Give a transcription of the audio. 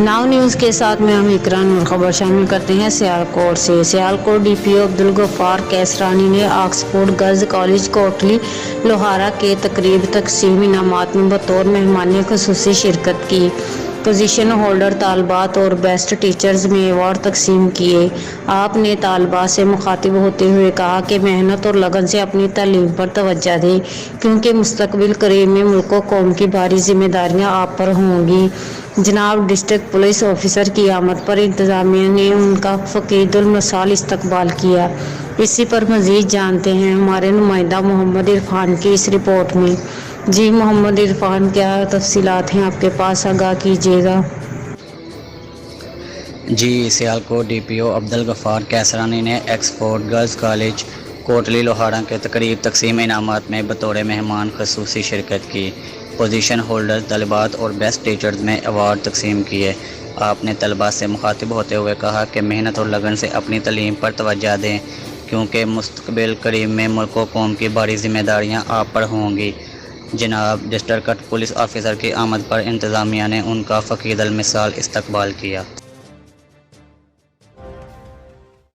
Now news के साथ में हम इकरान और खबर शामिल करते हैं सियालकोट से। सियालकोट डीपीओ अब्दुल-गफ्फार कैसरानी ने Oxford girls college Kotli Lohara के तकरीब तकसीम इनामात में बतौर मेहमान ख़ुसूसी शिरकत की। पोजीशन होल्डर तालबात और बेस्ट टीचर्स में अवार्ड तकसीम किए। आपने तालबात से मुखातिब होते हुए कहा कि मेहनत और लगन से अपनी तालीम पर तवज्जो दें, क्योंकि मुस्तकबिल करीब में मुल्क और कौम की भारी जिम्मेदारियां आप पर होंगी। जनाब डिस्ट्रिक्ट पुलिस ऑफिसर की आमद पर इंतजामिया ने उनका फ़कीदुल मसाल इस्तकबाल किया। इसी पर मज़ीद जानते हैं हमारे नुमाइंदा मोहम्मद इरफान की इस रिपोर्ट में। जी मोहम्मद इरफान, क्या तफसीलात हैं आपके पास, आगाह कीजिएगा। जी, सियालकोट डीपीओ अब्दुल-गफ्फार कैसरानी ने Oxford girls college Kotli Lohara के तकरीब तकसीम इनामात में बतौर मेहमान ख़ुसूसी शिरकत की। पोजीशन होल्डर तलबात और बेस्ट टीचर्स में अवार्ड तकसीम किए। आपने तलबा से मुखातिब होते हुए कहा कि मेहनत और लगन से अपनी तालीम पर तवज्जो दें, क्योंकि मुस्तकबिल करीब में मुल्क और कौम की भारी जिम्मेदारियां आप पर होंगी। जनाब डिस्ट्रिक्ट पुलिस ऑफिसर की आमद पर इंतजामिया ने उनका फ़कीदुल मसाल इस्तकबाल किया।